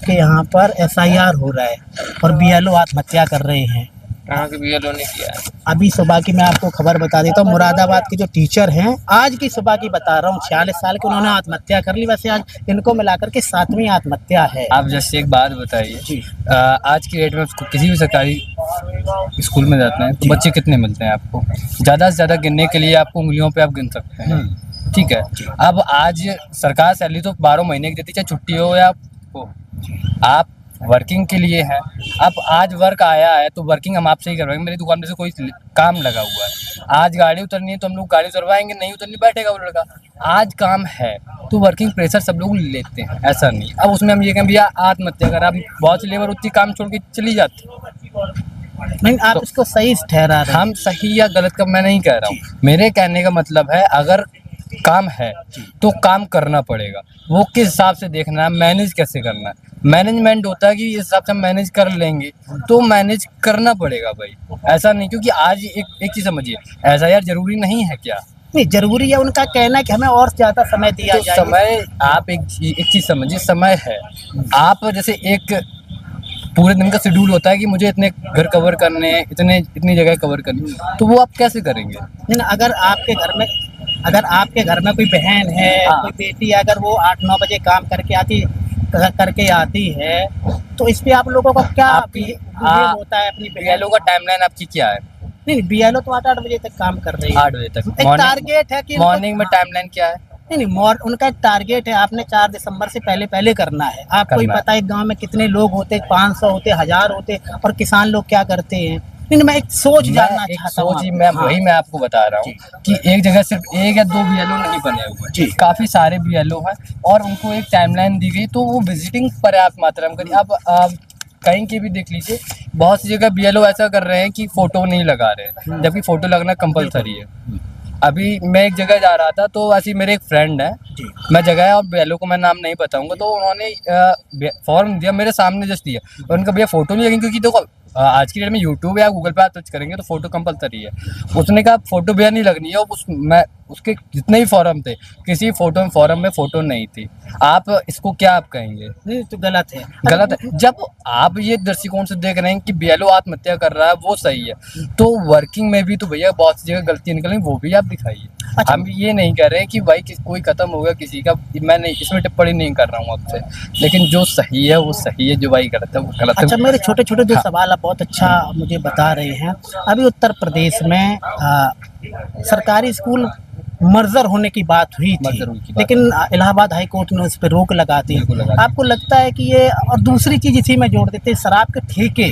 के यहाँ पर एसआईआर हो रहा है और बीएलओ आत्महत्या कर रहे हैं। कहाँ के बीएलओ ने किया है? अभी सुबह की मैं आपको खबर बता देता हूँ, मुरादाबाद के जो टीचर हैं, आज की सुबह की बता रहा हूँ, 46 साल के, उन्होंने आत्महत्या कर ली। वैसे आज इनको मिलाकर के 7वीं आत्महत्या है। आप जैसे एक बात बताइए जी। आज की डेट में किसी भी सरकारी स्कूल में जाते हैं तो बच्चे कितने मिलते हैं आपको? ज़्यादा से ज़्यादा गिनने के लिए आपको उंगलियों पे आप गिन सकते हैं, ठीक है। अब आज सरकार सैलरी तो 12 महीने की देती, चाहे छुट्टी हो या हो, आप वर्किंग के लिए है। अब आज वर्क आया है तो वर्किंग हम आपसे ही करवाएंगे। मेरी दुकान में से कोई काम लगा हुआ है, आज गाड़ी उतरनी है तो हम लोग गाड़ी उतरवाएंगे, नहीं उतरनी बैठेगा वो लड़का। आज काम है तो वर्किंग प्रेशर सब लोग लेते हैं, ऐसा नहीं। अब उसमें हम ये कहें भैया आत्महत्या कर, अब बहुत सी लेबर उतनी काम छोड़ के चली जाती। नहीं, आप तो इसको सही ठहरा रहे हैं। हम सही या गलत का मैं नहीं कह रहा हूँ, मेरे कहने का मतलब है अगर काम है तो काम करना पड़ेगा। वो किस हिसाब से देखना है, मैनेज कैसे करना है। मैनेजमेंट होता है कि इस हिसाब से मैनेज कर लेंगे तो मैनेज करना पड़ेगा भाई, ऐसा नहीं। क्योंकि आज एक चीज़ समझिए, ऐसा यार जरूरी नहीं है क्या? नहीं, जरूरी है, उनका कहना है कि हमें और ज्यादा समय दिया तो जाए। समय, आप एक चीज़ समझिए, समय है। आप जैसे एक पूरे दिन का शेड्यूल होता है कि मुझे इतने घर कवर करने हैं, इतनी जगह कवर करनी, तो वो आप कैसे करेंगे? नहीं, अगर आपके घर में कोई बहन है, कोई बेटी है, अगर वो 8-9 बजे काम करके आती है, तो इस पे आप लोगों को क्या बिहेव होता है अपनी बहन? बीएलओ का टाइमलाइन आपकी क्या है? नहीं, बीएलओ तो 8-8 बजे तक काम कर रही है। 8 बजे तक। एक टारगेट है कि मॉर्निंग में टाइमलाइन क्या है? नहीं, उनका एक टारगेट है, आपने 4 दिसंबर से पहले करना है। आपको ही पता है गांव में कितने लोग होते, 500 होते, 1000 होते, और किसान लोग क्या करते हैं। नहीं, मैं एक सोच जानना चाहता हूँ। वही मैं आपको बता रहा हूँ कि एक जगह सिर्फ 1 या 2 बीएलओ नहीं बने हुए, काफी सारे बीएलओ हैं और उनको एक टाइमलाइन दी गई, तो वो विजिटिंग पर्याप्त मात्रा में करिए। अब कहीं की भी देख लीजिए, बहुत सी जगह बीएलओ ऐसा कर रहे हैं कि फोटो नहीं लगा रहे, जबकि फोटो लगना कंपलसरी है। अभी मैं एक जगह जा रहा था तो ऐसी मेरे एक फ्रेंड है, मैं जगह है और बीएलओ को मैं नाम नहीं बताऊंगा, तो उन्होंने फॉर्म दिया मेरे सामने जस्ट दिया, और उनका भैया फोटो नहीं लगेगी, क्योंकि देखो आज की डेट में यूट्यूब या गूगल पे आप सर्च करेंगे तो फोटो कंपलसरी है। उसने कहा फोटो भैया नहीं लगनी है, उसके जितने भी फॉर्म थे, किसी फॉर्म में फोटो नहीं थी। आप इसको क्या आप कहेंगे? नहीं, तो गलत है। गलत है। जब आप ये दृष्टिकोण से देख रहे हैं कि बीएलओ आत्महत्या कर रहा है वो सही है, तो वर्किंग में भी तो भैया बहुत सी जगह गलती निकल रही, वो भी आप दिखाइए। अच्छा। हम ये नहीं कह रहे हैं कि भाई कोई खत्म हो गया किसी का, मैं नहीं इसमें टिप्पणी नहीं कर रहा हूँ आपसे, लेकिन जो सही है वो सही है, जो भाई गलत है वो गलत है। अच्छा, मेरे छोटे छोटे जो सवाल आप बहुत अच्छा मुझे बता रहे हैं। अभी उत्तर प्रदेश में सरकारी स्कूल मर्जर होने की बात हुई थी, लेकिन इलाहाबाद हाई कोर्ट ने उस पर रोक लगा दी। आपको लगता है कि ये, और दूसरी चीज इसी में जोड़ देते, शराब के ठेके,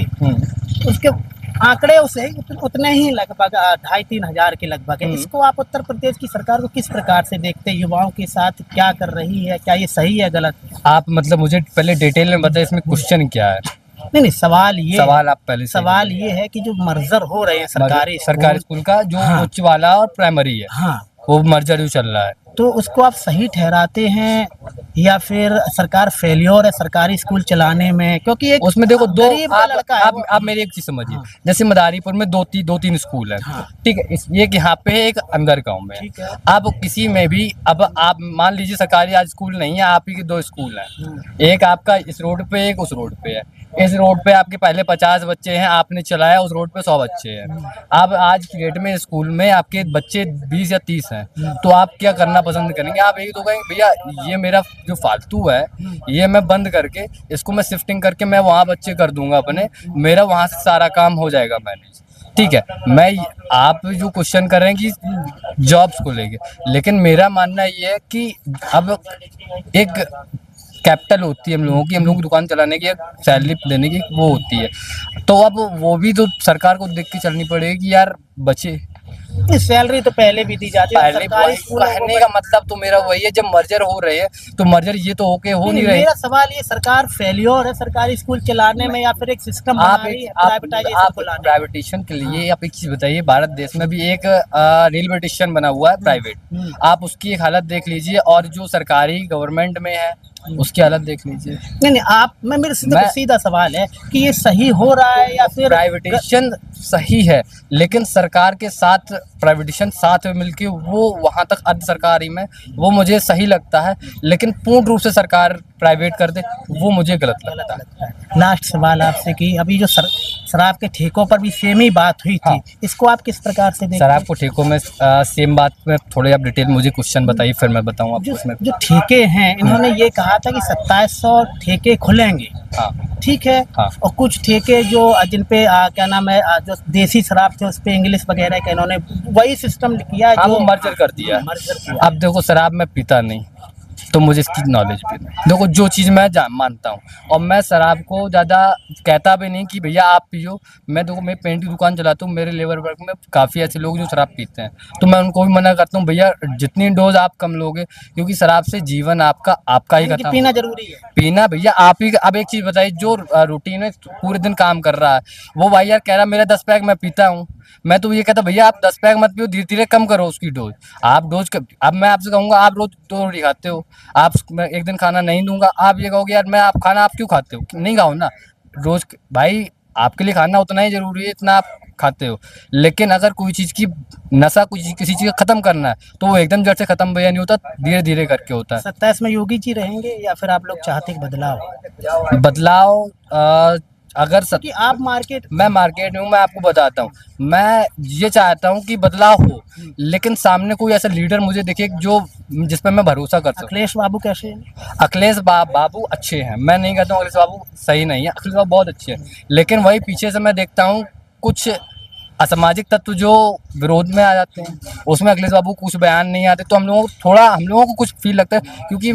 उसके आंकड़े उसे उतने ही लगभग 2,500-3 हज़ार के लगभग है। इसको आप उत्तर प्रदेश की सरकार को किस प्रकार से देखते हैं? युवाओं के साथ क्या कर रही है, क्या ये सही है, गलत है? आप मतलब मुझे पहले डिटेल में बताइए इसमें क्वेश्चन क्या है? नहीं, सवाल ये है कि जो मर्जर हो रहे हैं सरकारी स्कूल का, जो उच्च वाला और प्राइमरी है, वो मर्जर जो चल रहा है, तो उसको आप सही ठहराते हैं या फिर सरकार फेलियर है सरकारी स्कूल चलाने में? क्योंकि एक उसमें देखो दो, लड़का है। आप मेरी एक चीज समझिए, जैसे मदारीपुर में दो तीन स्कूल है, ठीक है। एक यहाँ पे है, एक अंदर गांव में है। अब किसी में भी, अब आप मान लीजिए सरकारी आज स्कूल नहीं है, आप ही के 2 स्कूल हैं, एक आपका इस रोड पे, एक उस रोड पे है। इस रोड पे आपके पहले 50 बच्चे हैं, आपने चलाया, उस रोड पे 100 बच्चे हैं। अब आज की डेट में स्कूल में आपके बच्चे 20 या 30 हैं, तो आप क्या करना पसंद करेंगे? आप यही तो कहेंगे भैया ये मेरा जो फालतू है ये मैं बंद करके इसको मैं शिफ्टिंग करके मैं वहाँ बच्चे कर दूंगा अपने, मेरा वहाँ से सारा काम हो जाएगा मैनेज, ठीक है। आप जो क्वेश्चन कर रहे हैं कि जॉब्स को लेके, लेकिन मेरा मानना ये है कि अब एक कैपिटल होती है हम लोगों की दुकान चलाने की, एक सैलरी देने की वो होती है, तो अब वो भी तो सरकार को देख के चलनी पड़ेगी कि यार बचे। सैलरी तो पहले भी दी जाती है सरकारी स्कूल। कहने का मतलब तो मेरा वही है, जब मर्जर हो रहे हैं तो मर्जर ये तो होके हो नहीं रहे। मेरा सवाल ये, सरकार फेलियर है सरकारी स्कूल चलाने में या फिर एक सिस्टम बना रही है प्राइवेटाइजेशन के लिए? आप एक चीज बताइए, भारत देश में भी एक रेलवे स्टेशन बना हुआ है प्राइवेट, आप उसकी एक हालत देख लीजिए, और जो सरकारी गवर्नमेंट में है उसकी हालत देख लीजिए। नहीं आप मेरे से मैं- सीधा सवाल है कि ये सही हो रहा है या फिर प्राइवेटाइजेशन सही है, लेकिन सरकार के साथ प्राइवेटाइजेशन साथ में मिलके वो वहाँ तक अर्ध सरकारी में वो मुझे सही लगता है, लेकिन पूर्ण रूप से सरकार प्राइवेट कर दे वो मुझे गलत लगता है। लास्ट सवाल आपसे कि अभी जो शराब के ठेकों पर भी सेम ही बात हुई थी, हाँ। इसको आप किस प्रकार से देखते सर हैं? आपको ठेकों में सेम बात में थोड़े आप डिटेल मुझे क्वेश्चन बताइए, फिर मैं बताऊँ आपको जो उसमें। जो ठेके हैं इन्होंने ये कहा था कि 2700 ठेके खुलेंगे, हाँ ठीक है। हाँ। और कुछ ठेके जो जिन पे क्या नाम है जो देसी शराब थे उस पे इंग्लिश वगैरह का इन्होंने वही सिस्टम किया हाँ, जो वो मर्जर कर दिया। मर्जर किया। अब देखो शराब मैं पीता नहीं, तो मुझे इसकी नॉलेज भी नहीं। देखो जो चीज़ मैं मानता हूँ, और मैं शराब को ज़्यादा कहता भी नहीं कि भैया आप पियो। मैं देखो मैं पेंट की दुकान चलाता हूँ, मेरे लेबर वर्क में काफ़ी ऐसे लोग जो शराब पीते हैं, तो मैं उनको भी मना करता हूँ भैया जितनी डोज आप कम लोगे, क्योंकि शराब से जीवन आपका ही यानी कि खत्म पीना होगा। जरूरी है। पीना भैया आप ही। अब एक चीज़ बताइए, जो रूटीन में पूरे दिन काम कर रहा है वो भाई यार कह रहा मेरा 10 पैक मैं पीता हूँ, मैं तो ये कहता भैया आप 10 पैक मत पियो, धीरे धीरे कम करो उसकी डोज। आप डोज अब मैं आपसे कहूँगा आप रोज 2 रोटी खाते हो, आप मैं एक दिन खाना नहीं दूंगा, आप ये कहोगे यार मैं आप खाना आप क्यों खाते हो? नहीं खाओ ना रोज भाई, आपके लिए खाना उतना ही जरूरी है इतना आप खाते हो। लेकिन अगर कोई चीज़ की नशा किसी चीज़ का ख़त्म करना है तो वो एकदम जड़ से ख़त्म भैया नहीं होता, धीरे धीरे करके होता है। 27 में योगी जी रहेंगे या फिर आप लोग चाहते हैं कि बदलाव? बदलाव अगर कि आप मार्केट मैं मार्केट में हूँ, मैं आपको बताता हूँ, मैं ये चाहता हूँ कि बदलाव हो, लेकिन सामने कोई ऐसा लीडर मुझे दिखे जो जिस पर मैं भरोसा कर सकूँ। अखिलेश बाबू कैसे हैं? अखिलेश बाबू अच्छे हैं, मैं नहीं कहता हूँ अखिलेश बाबू सही नहीं है, अखिलेश बाबू बहुत अच्छे हैं, लेकिन वही पीछे से मैं देखता हूँ कुछ असामाजिक तत्व जो विरोध में आ जाते हैं, उसमें अखिलेश बाबू कुछ बयान नहीं आते, तो हम लोगों को कुछ फील लगता है, क्योंकि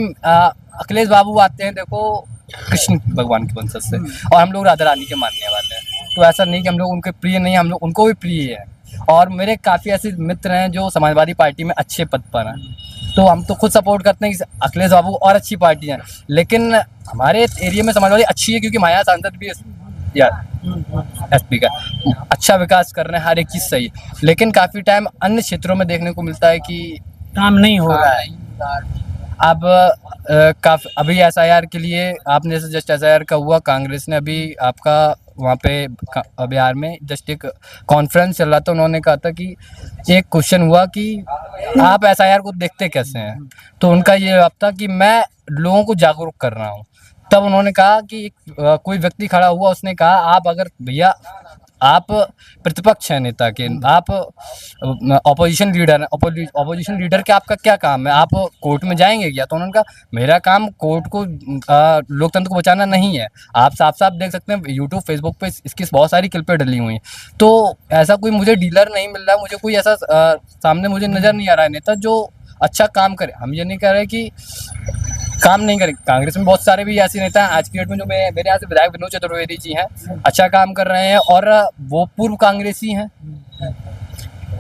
अखिलेश बाबू आते हैं देखो कृष्ण भगवान के वंशज से, और हम लोग राधा रानी के मानने वाले हैं, तो ऐसा नहीं कि हम लोग उनके प्रिय नहीं, हम लोग उनको भी प्रिय है। और मेरे काफ़ी ऐसे मित्र हैं जो समाजवादी पार्टी में अच्छे पद पर हैं, तो हम तो खुद सपोर्ट करते हैं कि अखिलेश बाबू और अच्छी पार्टी हैं, लेकिन हमारे एरिया में समाजवादी अच्छी है क्योंकि हमारे यहाँ सांसद भी यार एसपी का अच्छा विकास कर रहे हैं, हर एक चीज़ सही है, लेकिन काफ़ी टाइम अन्य क्षेत्रों में देखने को मिलता है कि काम नहीं हो रहा है। अब अभी SIR के लिए आपने जैसे जस्ट SIR का हुआ, कांग्रेस ने अभी आपका वहाँ पे बिहार में जस्ट एक कॉन्फ्रेंस चल रहा था, उन्होंने कहा था कि एक क्वेश्चन हुआ कि आप SIR को देखते कैसे हैं, तो उनका ये जवाब था कि मैं लोगों को जागरूक कर रहा हूँ। तब उन्होंने कहा कि कोई व्यक्ति खड़ा हुआ, उसने कहा आप अगर भैया आप प्रतिपक्ष हैं नेता के, आप ऑपोजिशन लीडर हैं, ऑपोजिशन लीडर के आपका क्या काम है, आप कोर्ट में जाएंगे क्या? तो उन्होंने कहा मेरा काम कोर्ट को लोकतंत्र को बचाना नहीं है। आप साफ साफ देख सकते हैं यूट्यूब फेसबुक पे इसकी बहुत सारी क्लिपें डली हुई हैं, तो ऐसा कोई मुझे डीलर नहीं मिल रहा, मुझे कोई ऐसा सामने मुझे नज़र नहीं आ रहा है नेता जो अच्छा काम करे। हम ये नहीं कह रहे कि काम नहीं करें, कांग्रेस में बहुत सारे भी ऐसे नेता हैं आज की डेट में जो मेरे यहाँ से विधायक विनोद चतुर्वेदी जी हैं, अच्छा काम कर रहे हैं और वो पूर्व कांग्रेसी हैं,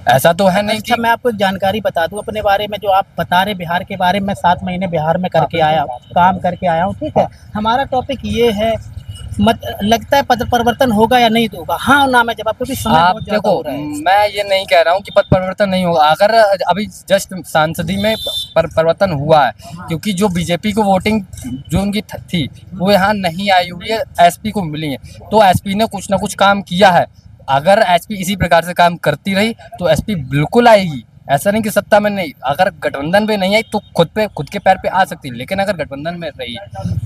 ऐसा तो है नहीं। अच्छा, मैं आपको एक जानकारी बता दूं अपने बारे में, जो आप बता रहे बिहार के बारे में, 7 महीने बिहार में करके आया, काम करके आया हूँ, ठीक है। हमारा टॉपिक ये है, लगता है पद परिवर्तन होगा या नहीं होगा, हाँ ना मैं जवाब, क्योंकि समय आप बहुत ज़्यादा देखो हो रहा है। मैं ये नहीं कह रहा हूँ कि पद परिवर्तन नहीं होगा, अगर अभी जस्ट सांसदी में परिवर्तन हुआ है, क्योंकि जो बीजेपी को वोटिंग जो उनकी थी वो यहाँ नहीं आई हुई है, एसपी को मिली है, तो एसपी ने कुछ ना कुछ काम किया है। अगर एसपी इसी प्रकार से काम करती रही तो एसपी बिल्कुल आएगी, ऐसा नहीं कि सत्ता में नहीं, अगर गठबंधन में नहीं आई तो खुद के पैर पे आ सकती है, लेकिन अगर गठबंधन में रही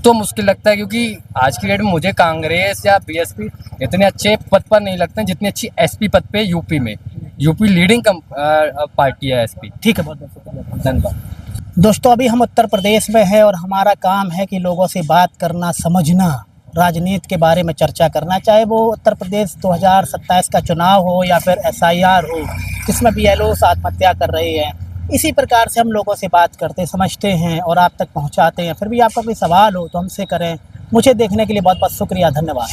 तो मुश्किल लगता है, क्योंकि आज की डेट में मुझे कांग्रेस या बीएसपी इतने अच्छे पद पर नहीं लगते हैं जितनी अच्छी एसपी पद पे यूपी में। यूपी लीडिंग पार्टी है एसपी। ठीक है, बहुत बहुत शुक्रिया, धन्यवाद। दोस्तों। अभी हम उत्तर प्रदेश में हैं और हमारा काम है कि लोगों से बात करना, समझना, राजनीति के बारे में चर्चा करना, चाहे वो उत्तर प्रदेश 2027 का चुनाव हो या फिर SIR हो, जिसमें BLOs आत्महत्या कर रहे हैं। इसी प्रकार से हम लोगों से बात करते, समझते हैं और आप तक पहुंचाते हैं। फिर भी आपका कोई सवाल हो तो हमसे करें। मुझे देखने के लिए बहुत बहुत शुक्रिया, धन्यवाद।